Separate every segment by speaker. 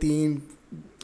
Speaker 1: 3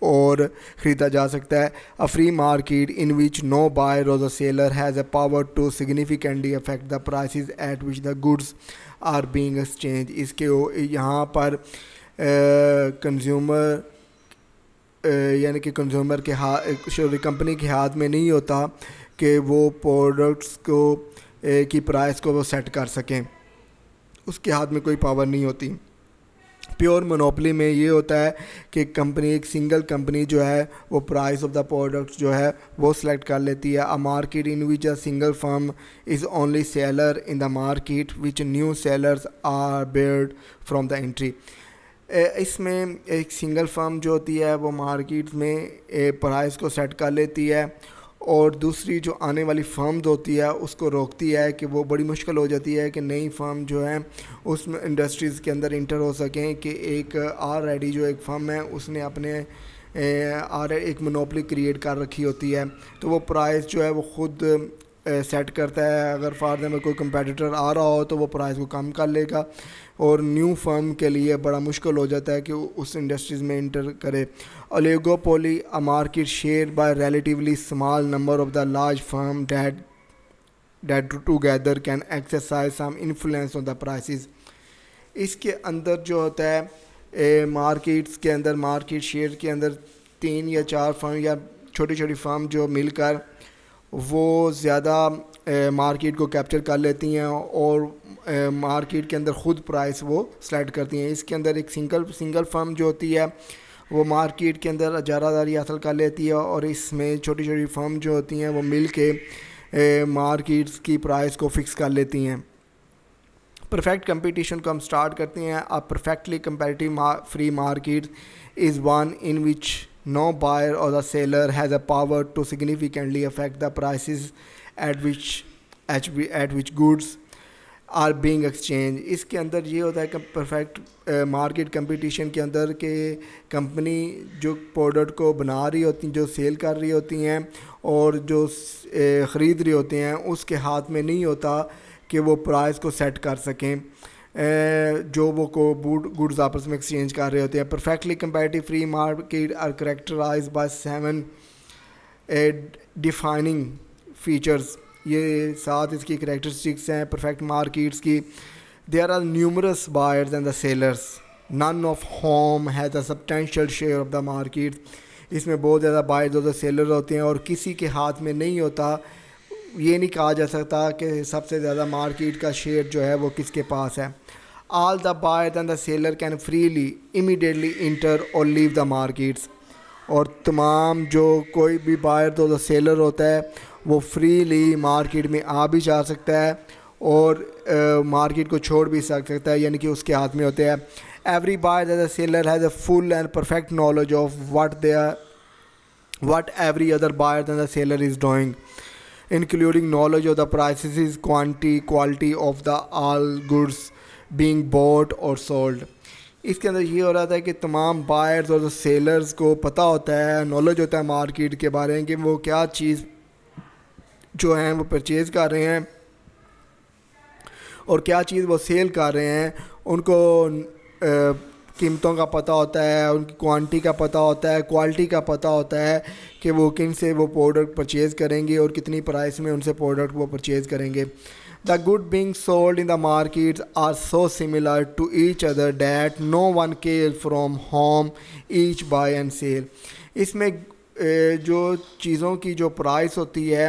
Speaker 1: اور خریدا جا سکتا ہے. A free market in which no buyer or the seller has a power to significantly affect the prices at which the goods are being exchanged. اس کے یہاں پر consumer یعنی کہ کنزیومر کے کمپنی کے ہاتھ میں نہیں ہوتا کہ وہ پروڈکٹس کو کی پرائس کو وہ سیٹ کر سکیں, اس کے ہاتھ میں کوئی پاور نہیں ہوتی. پیور مونوپلی میں یہ ہوتا ہے کہ کمپنی ایک سنگل کمپنی جو ہے وہ پرائس آف دا پروڈکٹ جو ہے وہ سلیکٹ کر لیتی ہے. A market in which a single firm is only seller in the market which new sellers are barred from the entry. اس میں ایک سنگل فرم جو ہوتی ہے وہ مارکیٹ میں پرائس کو سیٹ کر لیتی ہے اور دوسری جو آنے والی فرمز ہوتی ہے اس کو روکتی ہے کہ وہ بڑی مشکل ہو جاتی ہے کہ نئی فرم جو ہے اس میں انڈسٹریز کے اندر انٹر ہو سکیں. کہ ایک آلریڈی جو ایک فرم ہے اس نے اپنے ایک مونوپلی کریٹ کر رکھی ہوتی ہے تو وہ پرائس جو ہے وہ خود سیٹ کرتا ہے. اگر فار میں کوئی کمپیٹیٹر آ رہا ہو تو وہ پرائس کو کم کر لے گا اور نیو فرم کے لیے بڑا مشکل ہو جاتا ہے کہ اس انڈسٹریز میں انٹر کرے. Oligopoly, a market shared by relatively small number of the large firm that together can exercise some influence on the prices. اس کے اندر جو ہوتا ہے مارکیٹس کے اندر مارکیٹ شیئر کے اندر 3 یا 4 فرم یا چھوٹی چھوٹی فرم جو مل کر وہ زیادہ مارکیٹ کو کیپچر کر لیتی ہیں اور مارکیٹ کے اندر خود پرائس وہ سلیکٹ کرتی ہیں. اس کے اندر ایک سنگل فرم جو ہوتی ہے وہ مارکیٹ کے اندر اجارہ داری حاصل کر لیتی ہے اور اس میں چھوٹی چھوٹی فرم جو ہوتی ہیں وہ مل کے مارکیٹس کی پرائس کو فکس کر لیتی ہیں. پرفیکٹ کمپٹیشن کو ہم سٹارٹ کرتے ہیں. A perfectly competitive free market is one in which no buyer or the seller has a power to significantly affect the prices at which goods are being exchanged. اس کے اندر یہ ہوتا ہے کہ perfect market competition کے اندر کہ company جو product کو بنا رہی ہوتی ہیں جو سیل کر رہی ہوتی ہیں اور جو خرید رہی ہوتے ہیں اس کے ہاتھ میں نہیں ہوتا کہ وہ پرائس کو سیٹ کر سکیں جو وہ کو گوڈز آپس میں ایکسچینج کر رہے ہوتے ہیں. Perfectly competitive free market are characterized by 7 defining features. یہ 7 اس کی کریکٹرسٹکس ہیں پرفیکٹ مارکیٹس کی. There are numerous buyers and the sellers none of whom has a substantial share of the market. اس میں بہت زیادہ بائرز اور سیلر ہوتے ہیں اور کسی کے ہاتھ میں نہیں ہوتا, یہ نہیں کہا جا سکتا کہ سب سے زیادہ مارکیٹ کا شیئر جو ہے وہ کس کے پاس ہے. All the buyers and the seller can freely immediately enter or leave the markets. اور تمام جو کوئی بھی بائر اور سیلر ہوتا ہے وہ فریلی مارکیٹ میں آ بھی جا سکتا ہے اور مارکیٹ کو چھوڑ بھی سکتا ہے, یعنی کہ اس کے ہاتھ میں ہوتے ہیں. Every buyer and the seller has a full and perfect knowledge of what every other buyer than the seller is doing, including knowledge of the prices, quality of the all goods being bought or sold. اس کے اندر یہ ہو رہا تھا کہ تمام buyers اور sellers کو پتہ ہوتا ہے, نالج ہوتا ہے مارکیٹ کے بارے میں کہ وہ کیا چیز جو ہیں وہ پرچیز کر رہے ہیں اور کیا چیز وہ سیل کر رہے ہیں. ان کو قیمتوں کا پتہ ہوتا ہے, ان کی کوانٹی کا پتہ ہوتا ہے, کوالٹی کا پتہ ہوتا ہے کہ وہ کن سے وہ پروڈکٹ پرچیز کریں گے اور کتنی پرائس میں ان سے پروڈکٹ وہ پرچیز کریں گے. The goods being sold in the markets are so similar to each other that no one cares from whom each buy and sell. اس میں جو چیزوں کی جو پرائس ہوتی ہے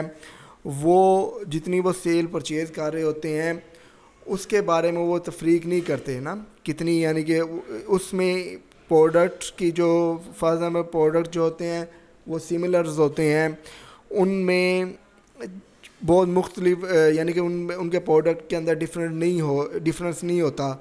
Speaker 1: وہ جتنی وہ سیل پرچیز کر رہے ہوتے ہیں اس کے بارے میں وہ تفریق نہیں کرتے نا کتنی, یعنی کہ اس میں پروڈکٹ کی جو فرض نمبر پروڈکٹ جو ہوتے ہیں وہ سملرز ہوتے ہیں, ان میں بہت مختلف یعنی کہ ان کے پروڈکٹ کے اندر ڈفرینس نہیں ہوتا.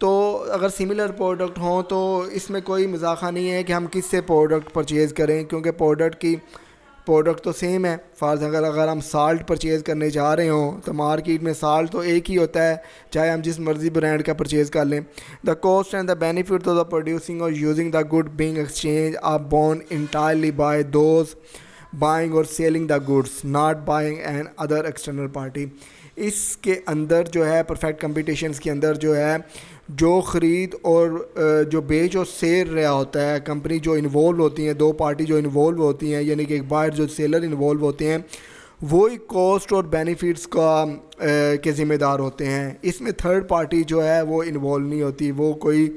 Speaker 1: تو اگر سملر پروڈکٹ ہوں تو اس میں کوئی مذاقہ نہیں ہے کہ ہم کس سے پروڈکٹ پرچیز کریں کیونکہ پروڈکٹ تو سیم ہے. فرض اگر ہم سالٹ پرچیز کرنے جا رہے ہوں تو مارکیٹ میں سالٹ تو ایک ہی ہوتا ہے چاہے ہم جس مرضی برانڈ کا پرچیز کر لیں. The cost and the benefit of the producing or using the good being exchange are borne entirely by those buying or selling the goods, not buying an other external party. اس کے اندر جو ہے perfect competitions کے اندر جو ہے جو خرید اور جو بیچ اور سیل رہا ہوتا ہے، کمپنی جو انوالو ہوتی ہیں، دو پارٹی جو انوالو ہوتی ہیں، یعنی کہ ایک بائر جو سیلر انوالو ہوتے ہیں، وہی کاسٹ اور بینیفٹس کا کے ذمہ دار ہوتے ہیں. اس میں تھرڈ پارٹی جو ہے وہ انوالو نہیں ہوتی. وہ کوئی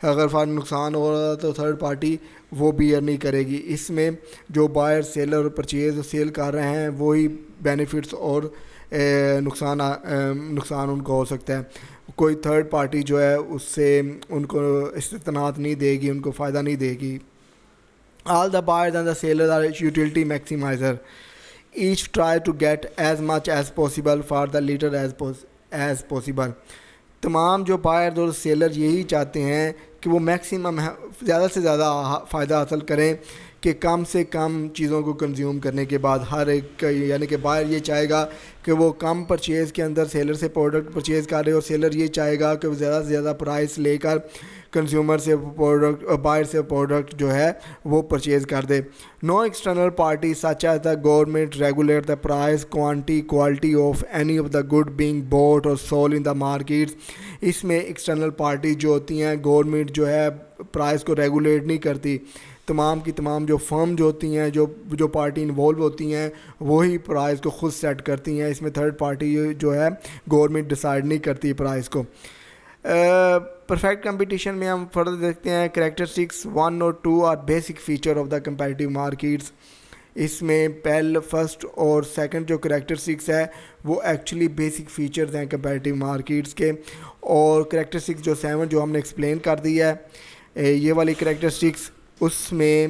Speaker 1: اگر فار نقصان ہو رہا تو تھرڈ پارٹی وہ بیئر نہیں کرے گی. اس میں جو بائر سیلر پرچیز اور سیل کر رہے ہیں وہی بینیفٹس اور نقصان ان کو ہو سکتا ہے. کوئی تھرڈ پارٹی جو ہے اس سے ان کو استثناءات نہیں دے گی، ان کو فائدہ نہیں دے گی. All the buyers and the sellers are utility maximizer. Each try to get as much as possible for the latter as possible. تمام جو بائر اور سیلر یہی چاہتے ہیں کہ وہ میکسیمم زیادہ سے زیادہ فائدہ حاصل کریں کہ کم سے کم چیزوں کو کنزیوم کرنے کے بعد ہر ایک، یعنی کہ بائر یہ چاہے گا کہ وہ کم پرچیز کے اندر سیلر سے پروڈکٹ پرچیز کر رہے، اور سیلر یہ چاہے گا کہ وہ زیادہ سے زیادہ پرائس لے کر کنزیومر سے پروڈکٹ، بائر سے پروڈکٹ جو ہے وہ پرچیز کر دے. No external party such as the government regulate the price quantity quality of any of the good being bought or sold in the markets. اس میں ایکسٹرنل پارٹی جو ہوتی ہیں، گورنمنٹ جو ہے پرائس کو ریگولیٹ نہیں کرتی. تمام کی تمام جو فرم جو ہوتی ہیں، جو پارٹی انوالو ہوتی ہیں، وہی پرائز کو خود سیٹ کرتی ہیں. اس میں تھرڈ پارٹی جو ہے گورنمنٹ ڈیسائیڈ نہیں کرتی پرائز کو. پرفیکٹ کمپٹیشن میں ہم فردر دیکھتے ہیں کریکٹرسٹکس 1 اور 2 are basic feature of the competitive markets. اس میں فرسٹ اور سیکنڈ جو کریکٹرسٹکس ہے وہ ایکچولی بیسک فیچرز ہیں کمپیٹیو مارکیٹس کے. اور کریکٹرسٹکس جو 7 جو ہم نے ایکسپلین کر دی ہے، یہ والی کریکٹرسٹکس اس میں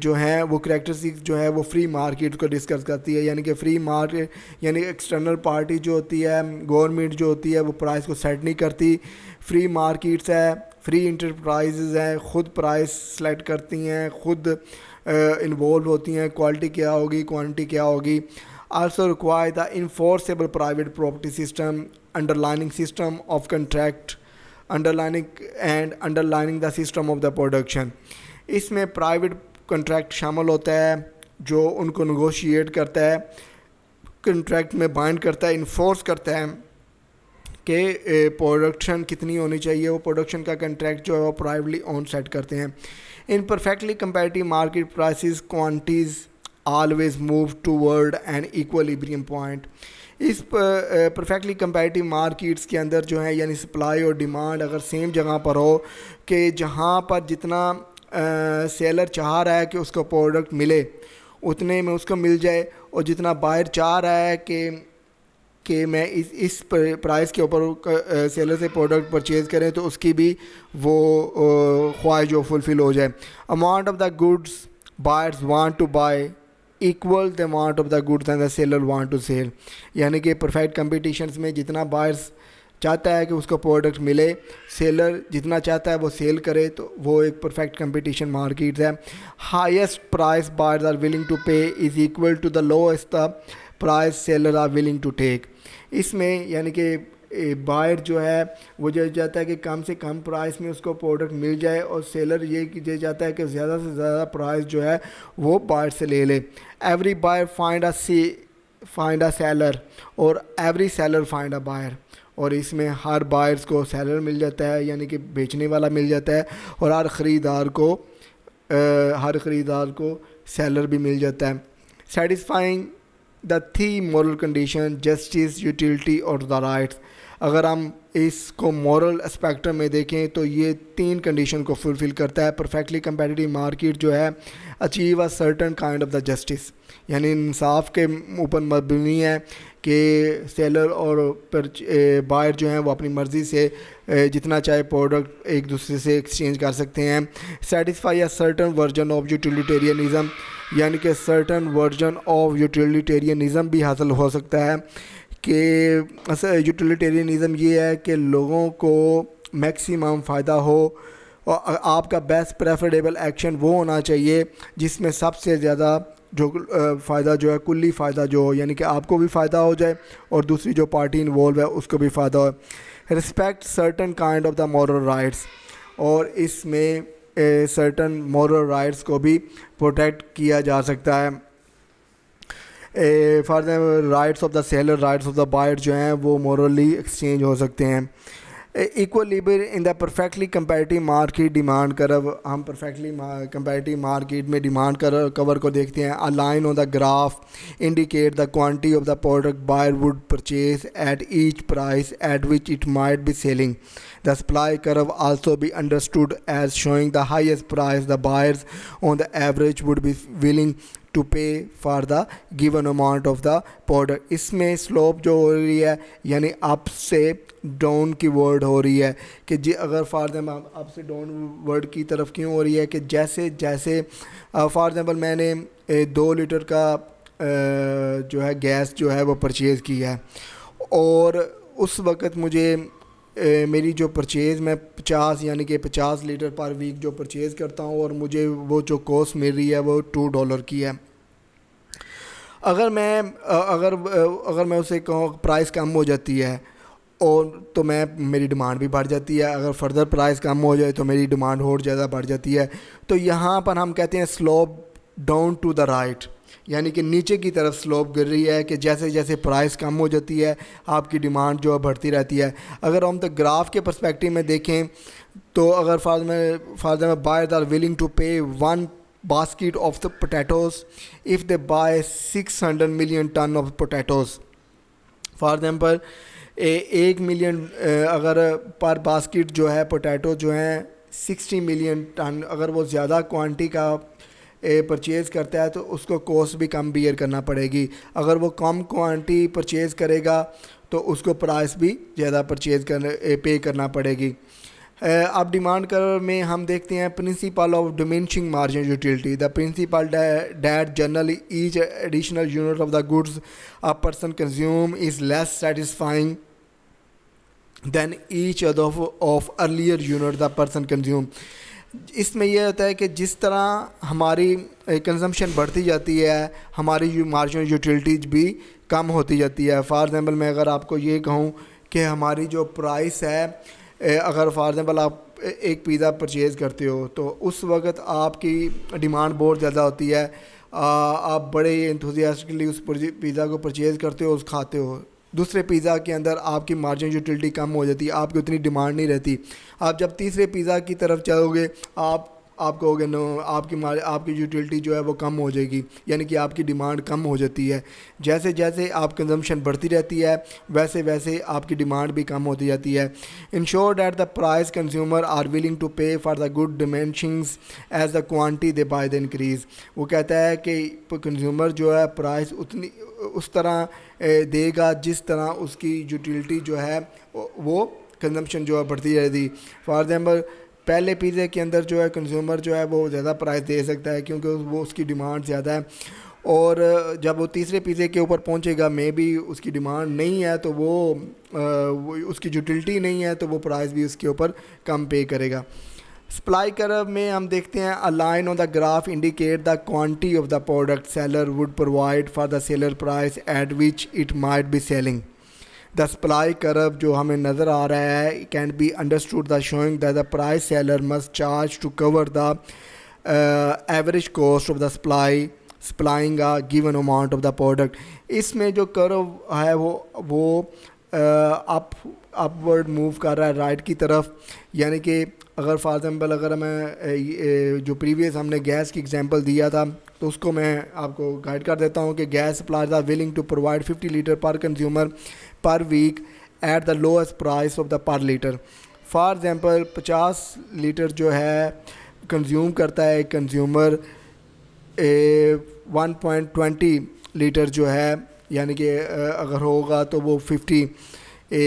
Speaker 1: جو ہیں وہ کریکٹرسٹکس جو ہے وہ فری مارکیٹ کو ڈسکس کرتی ہے. یعنی کہ فری مارکیٹ یعنی ایکسٹرنل پارٹی جو ہوتی ہے، گورنمنٹ جو ہوتی ہے، وہ پرائز کو سیٹ نہیں کرتی. فری مارکیٹس ہے، فری انٹرپرائزز ہیں، خود پرائز سلیکٹ کرتی ہیں، خود انوالو ہوتی ہیں. کوالٹی کیا ہوگی، کوانٹٹی کیا ہوگی. Also require the enforceable private property system underlining system of contract underlining the system of the production. اس میں پرائیویٹ کنٹریکٹ شامل ہوتا ہے جو ان کو نیگوشیٹ کرتا ہے، کنٹریکٹ میں بائنڈ کرتا ہے، انفورس کرتا ہے کہ پروڈکشن کتنی ہونی چاہیے. وہ پروڈکشن کا کنٹریکٹ جو ہے وہ پرائیویٹلی اون سیٹ کرتے ہیں. In perfectly competitive market prices quantities always move toward an equilibrium point. اس پرفیکٹلی کمپیٹیو مارکیٹس کے اندر جو ہے یعنی سپلائی اور ڈیمانڈ اگر سیم جگہ پر ہو کہ جہاں پر جتنا سیلر چاہ رہا ہے کہ اس کو پروڈکٹ ملے اتنے میں اس کو مل جائے، اور جتنا بائر چاہ رہا ہے کہ میں اس پرائز کے اوپر سیلر سے پروڈکٹ پرچیز کریں تو اس کی بھی وہ خواہش جو فلفل ہو جائے. Amount of the goods buyers want to buy equal the amount of the goods and the seller want to sell. یعنی کہ پرفیکٹ کمپٹیشنز میں جتنا بائرز چاہتا ہے کہ اس کو پروڈکٹ ملے، سیلر جتنا چاہتا ہے وہ سیل کرے، تو وہ ایک پرفیکٹ کمپٹیشن مارکیٹ ہے. Highest price buyers are willing to pay is equal to the lowest the price seller are willing to take. اس میں یعنی کہ بائر جو ہے وہ جو چاہتا ہے کہ کم سے کم پرائس میں اس کو پروڈکٹ مل جائے، اور سیلر یہ چاہتا ہے کہ زیادہ سے زیادہ پرائس جو ہے وہ بائر سے لے لے. Every buyer find a seller اور every seller find a buyer. اور اس میں ہر بائرز کو سیلر مل جاتا ہے، یعنی کہ بیچنے والا مل جاتا ہے، اور ہر خریدار کو سیلر بھی مل جاتا ہے. Satisfying the three moral condition justice, utility اور دا رائٹس. اگر ہم اس کو مورل اسپیکٹرم میں دیکھیں تو یہ 3 کنڈیشن کو فلفل کرتا ہے. پرفیکٹلی کمپیٹیٹیو مارکیٹ جو ہے achieve a certain kind of the justice, یعنی انصاف کے اوپر مبنی ہے کہ سیلر اور بائر جو ہیں وہ اپنی مرضی سے جتنا چاہے پروڈکٹ ایک دوسرے سے ایکسچینج کر سکتے ہیں. Satisfy a certain version of utilitarianism, یعنی کہ سرٹن ورژن آف یوٹیلیٹیرینزم بھی حاصل ہو سکتا ہے. کہ یوٹیلیٹیرینزم یہ ہے کہ لوگوں کو میکسیمم فائدہ ہو، اور آپ کا بیسٹ پریفریبل ایکشن وہ ہونا چاہیے جس میں سب سے زیادہ جو فائدہ جو ہے کلی فائدہ جو ہو، یعنی کہ آپ کو بھی فائدہ ہو جائے اور دوسری جو پارٹی انوالو ہے اس کو بھی فائدہ ہو. Respect certain kind of the moral rights, اور اس میں سرٹن مورل رائٹس کو بھی پروٹیکٹ کیا جا سکتا ہے. For example rights of the seller rights of the buyer جو ہیں وہ مورلی ایکسچینج ہو سکتے ہیں. Equilibrium in the perfectly competitive market demand curve. ہم پرفیکٹلی کمپیریٹیو مارکیٹ میں ڈیمانڈ کور کو دیکھتے ہیں. A line on the graph indicate the quantity of the product buyer would purchase at each price at which it might be selling. The supply curve also be understood as showing the highest price the buyers on the average would be willing to pay for the given amount of the product. اس میں slope جو ہو رہی ہے یعنی اپ سے down کی word ہو رہی ہے کہ جی اگر فار ایگزامپل اپ سے ڈاؤن ورڈ کی طرف کیوں ہو رہی ہے کہ جیسے جیسے فار ایگزامپل میں نے 2 لیٹر کا جو ہے گیس جو ہے وہ پرچیز کی ہے اور اس وقت مجھے میری جو پرچیز میں 50 یعنی کہ 50 لیٹر پر ویک جو پرچیز کرتا ہوں اور مجھے وہ جو کوسٹ مل رہی ہے وہ $2 کی ہے. اگر میں اسے کہوں پرائس کم ہو جاتی ہے اور تو میری ڈیمانڈ بھی بڑھ جاتی ہے. اگر فردر پرائس کم ہو جائے تو میری ڈیمانڈ اور زیادہ بڑھ جاتی ہے. تو یہاں پر ہم کہتے ہیں slope down to the right, یعنی کہ نیچے کی طرف سلوپ گر رہی ہے کہ جیسے جیسے پرائس کم ہو جاتی ہے آپ کی ڈیمانڈ جو ہے بڑھتی رہتی ہے. اگر ہم تو گراف کے پرسپیکٹیو میں دیکھیں تو اگر for example buyers are willing to pay 1 basket of the potatoes if they buy 600 million ton of potatoes. For example 1 million اگر پر باسکٹ جو ہے پوٹیٹو جو ہیں 60 ملین ٹن اگر وہ زیادہ کوانٹی کا پرچیز کرتا ہے تو اس کو کوسٹ بھی کم بیئر کرنا پڑے گی. اگر وہ کم کوانٹی پرچیز کرے گا تو اس کو پرائس بھی زیادہ پے کرنا پڑے گی. اب ڈیمانڈ کرو میں ہم دیکھتے ہیں principle of diminishing marginal utility. The principle that generally each additional unit of the goods a person consume is less satisfying than each other of earlier unit the person consume. اس میں یہ ہوتا ہے کہ جس طرح ہماری کنزمپشن بڑھتی جاتی ہے ہماری مارجنل یوٹیلٹیز بھی کم ہوتی جاتی ہے. فار ایگزامپل میں اگر آپ کو یہ کہوں کہ ہماری جو پرائس ہے اگر فار ایگزامپل آپ ایک پیزا پرچیز کرتے ہو تو اس وقت آپ کی ڈیمانڈ بہت زیادہ ہوتی ہے, آپ بڑے انتھوزیاسٹکلی اس پیزا کو پرچیز کرتے ہو, اس کھاتے ہو. دوسرے پیزا کے اندر آپ کی مارجن یوٹیلٹی کم ہو جاتی ہے, آپ کی اتنی ڈیمانڈ نہیں رہتی. آپ جب تیسرے پیزا کی طرف چلو گے آپ کہو گے نو آپ کی یوٹیلٹی جو ہے وہ کم ہو جائے گی, یعنی کہ آپ کی ڈیمانڈ کم ہو جاتی ہے. جیسے جیسے آپ کنزمپشن بڑھتی رہتی ہے ویسے ویسے آپ کی ڈیمانڈ بھی کم ہوتی جاتی ہے. Ensure that the price consumer are willing to pay for the good diminishes as the quantity they buy the increase. وہ کہتا ہے کہ کنزیومر جو ہے پرائز اتنی اس طرح دے گا جس طرح اس کی یوٹیلٹی جو ہے وہ کنزمپشن جو ہے بڑھتی رہے گی. فار ایگزامپل پہلے پیزے کے اندر جو ہے کنزیومر جو ہے وہ زیادہ پرائز دے سکتا ہے کیونکہ وہ اس کی ڈیمانڈ زیادہ ہے, اور جب وہ تیسرے پیزے کے اوپر پہنچے گا مے بی اس کی ڈیمانڈ نہیں ہے تو وہ اس کی یوٹیلٹی نہیں ہے تو وہ پرائز بھی اس کے اوپر کم پے کرے گا. سپلائی کرو میں ہم دیکھتے ہیں a line on the graph indicate the quantity of the product seller would provide for the seller price at which it might be selling. The supply curve جو ہمیں نظر آ رہا ہے can be understood the showing that the price seller must charge to cover the average cost of the supplying a given amount of the product. اس میں جو کرو ہے وہ اپورڈ موو کر رہا ہے رائٹ کی طرف, یعنی کہ اگر فار ایگزامپل اگر میں جو پریویس ہم نے گیس کی ایگزامپل دیا تھا تو اس کو میں آپ کو گائڈ کر دیتا ہوں کہ gas suppliers are willing to provide 50 litre per consumer per week at the lowest price of the per litre. For example 50 litre جو ہے کنزیوم کرتا ہے کنزیومر 1.20 لیٹر جو ہے, یعنی کہ اگر ہوگا تو وہ 50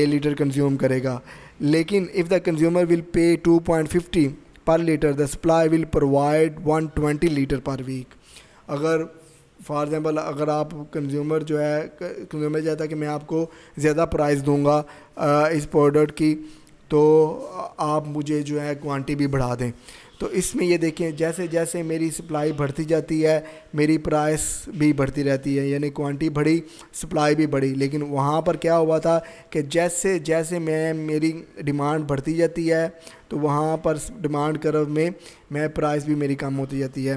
Speaker 1: لیٹر کنزیوم کرے گا. لیکن if the consumer will pay 2.50 per liter the supply will provide 120 litre per week. اگر فار ایگزامپل اگر آپ کنزیومر چاہتا ہے کہ میں آپ کو زیادہ پرائز دوں گا اس پروڈکٹ کی تو آپ مجھے جو ہے کوانٹی بھی بڑھا دیں. تو اس میں یہ دیکھیں جیسے جیسے میری سپلائی بڑھتی جاتی ہے میری پرائس بھی بڑھتی رہتی ہے, یعنی کوانٹی بڑھی سپلائی بھی بڑھی. لیکن وہاں پر کیا ہوا تھا کہ جیسے جیسے میری ڈیمانڈ بڑھتی جاتی ہے تو وہاں پر ڈیمانڈ کرو میں پرائس بھی میری کم ہوتی جاتی ہے.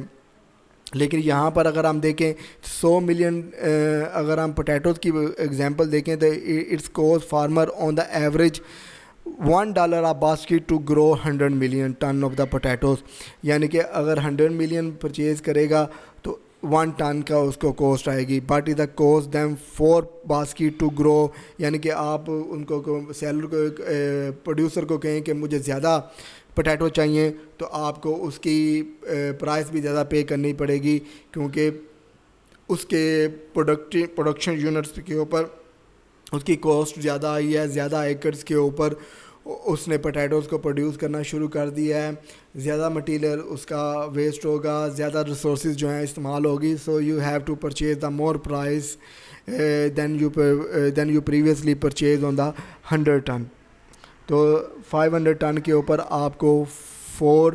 Speaker 1: لیکن یہاں پر اگر ہم دیکھیں 100 ملین اگر ہم پوٹیٹوز کی ایگزامپل دیکھیں تو it's cost farmer on the average $1 a basket to grow 100 million ton of the potatoes. یعنی کہ اگر 100 ملین پرچیز کرے گا تو 1 ٹن کا اس کو کوسٹ آئے گی. But as the cost them 4 basket to grow. یعنی کہ آپ ان کو سیلر کو پروڈیوسر کو کہیں کہ مجھے زیادہ پوٹیٹو چاہیے تو آپ کو اس کی پرائس بھی زیادہ پے کرنی پڑے گی, کیونکہ اس کے پروڈکشن یونٹس کے اوپر اس کی کاسٹ زیادہ آئی ہے, زیادہ ایکڑس کے اوپر اس نے پوٹیٹوز کو پروڈیوس کرنا شروع کر دیا ہے, زیادہ مٹیریل اس کا ویسٹ ہوگا, زیادہ ریسورسز جو ہیں استعمال ہوگی. So you have to purchase the more price than you previously purchase on the 100 ton. تو 500 ٹن کے اوپر آپ کو $4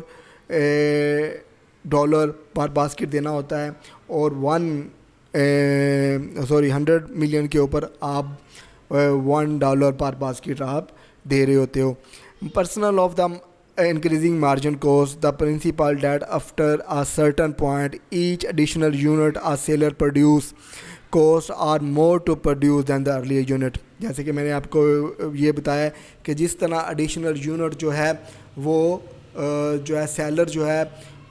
Speaker 1: پر باسکٹ دینا ہوتا ہے, اور 100 ملین کے اوپر آپ $1 پر باسکٹ آپ دے رہے ہوتے ہو. Personal of the increasing margin cost, the principle that after a certain point each additional unit a seller produce costs are more to produce than the earlier unit. جیسے کہ میں نے آپ کو یہ بتایا کہ جس طرح ایڈیشنل یونٹ جو ہے وہ جو ہے سیلر جو ہے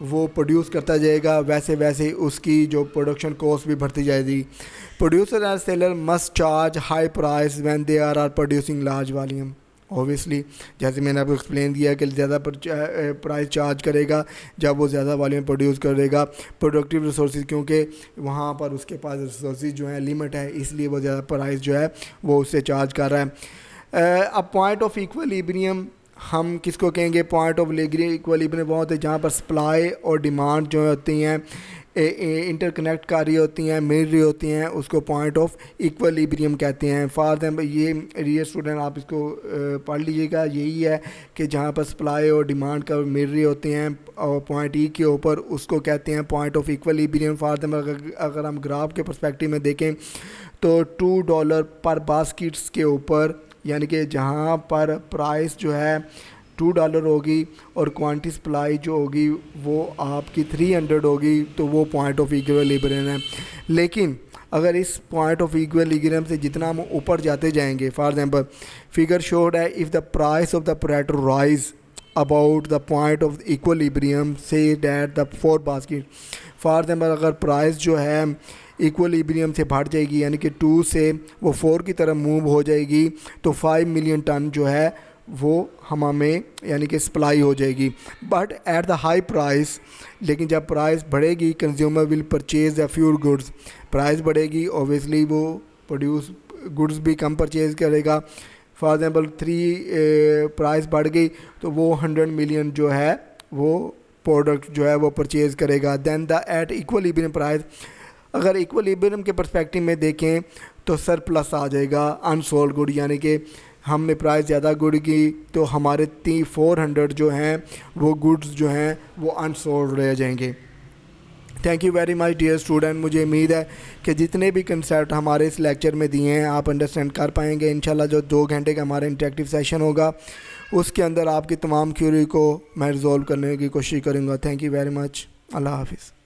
Speaker 1: وہ پروڈیوس کرتا جائے گا, ویسے ویسے اس کی جو پروڈکشن کاسٹ بھی بڑھتی جائے گی. Producer and seller must charge high price when they are producing large volume. Obviously جیسے میں نے آپ کو ایکسپلین دیا کہ زیادہ پرائز چارج کرے گا جب وہ زیادہ والیوم پروڈیوس کرے گا. پروڈکٹیو ریسورسز کیونکہ وہاں پر اس کے پاس ریسورسز جو ہیں لمٹ ہے, اس لیے وہ زیادہ پرائز جو ہے وہ اس سے چارج کر رہا ہے. اب پوائنٹ آف ایکویلیبریم ہم کس کو کہیں گے؟ پوائنٹ آف ایکویلیبریم وہ ہوتا ہے جہاں پر سپلائی اور ڈیمانڈ جو ہوتی ہیں انٹر کنیکٹ کر رہی ہوتی ہیں, مل رہی ہوتی ہیں, اس کو پوائنٹ آف ایکویلیبریم کہتے ہیں. فار ایگزامپل یہ ڈیئر اسٹوڈنٹ آپ اس کو پڑھ لیجیے گا, یہی ہے کہ جہاں پر سپلائی اور ڈیمانڈ کا مل رہی ہوتے ہیں اور پوائنٹ ای کے اوپر, اس کو کہتے ہیں point of equilibrium. For example اگر ہم گراف کے پرسپیکٹیو میں دیکھیں تو $2 پر باسکٹس کے اوپر, یعنی کہ جہاں پر پرائس جو ہے $2 ہوگی اور کوانٹی سپلائی جو ہوگی وہ آپ کی 300 ہوگی, تو وہ پوائنٹ آف ایکویلیبریم ہے. لیکن اگر اس پوائنٹ آف ایکویلیبریم سے جتنا ہم اوپر جاتے جائیں گے, فار ایگزامپل فگر شوڈ ہے if the price of the potato rise about the point of equilibrium سے that the 4 basket. For example اگر پرائس جو ہے ایکویلیبریم سے بڑھ جائے گی, یعنی کہ 2 سے وہ 4 کی طرف موو ہو جائے گی, تو 5 ملین ٹن جو ہے وہ ہمیں یعنی کہ سپلائی ہو جائے گی. But at the high price, لیکن جب پرائس بڑھے گی consumer will purchase the fewer goods. Price بڑھے گی اوبیسلی وہ پروڈیوس گڈس بھی کم پرچیز کرے گا. فار ایگزامپل 3 پرائس بڑھ گئی تو وہ 100 ملین جو ہے وہ پروڈکٹ جو ہے وہ پرچیز کرے گا. دین دا ایٹ ایکویلیبریم پرائس, اگر ایکویلیبریم کے پرسپیکٹیو میں دیکھیں تو سرپلس آ جائے گا انسولڈ گڈ, یعنی کہ ہم نے پرائس زیادہ گڈ کی تو ہمارے 400 جو ہیں وہ گڈز جو ہیں وہ انسولڈ رہ جائیں گے. Thank you very much dear student. مجھے امید ہے کہ جتنے بھی کنسیپٹ ہمارے اس لیکچر میں دیے ہیں آپ انڈرسٹینڈ کر پائیں گے. انشاءاللہ جو 2 گھنٹے کا ہمارا انٹریکٹیو سیشن ہوگا اس کے اندر آپ کی تمام کیوری کو میں ریزولو کرنے کی کوشش کروں گا. Thank you very much. اللہ حافظ.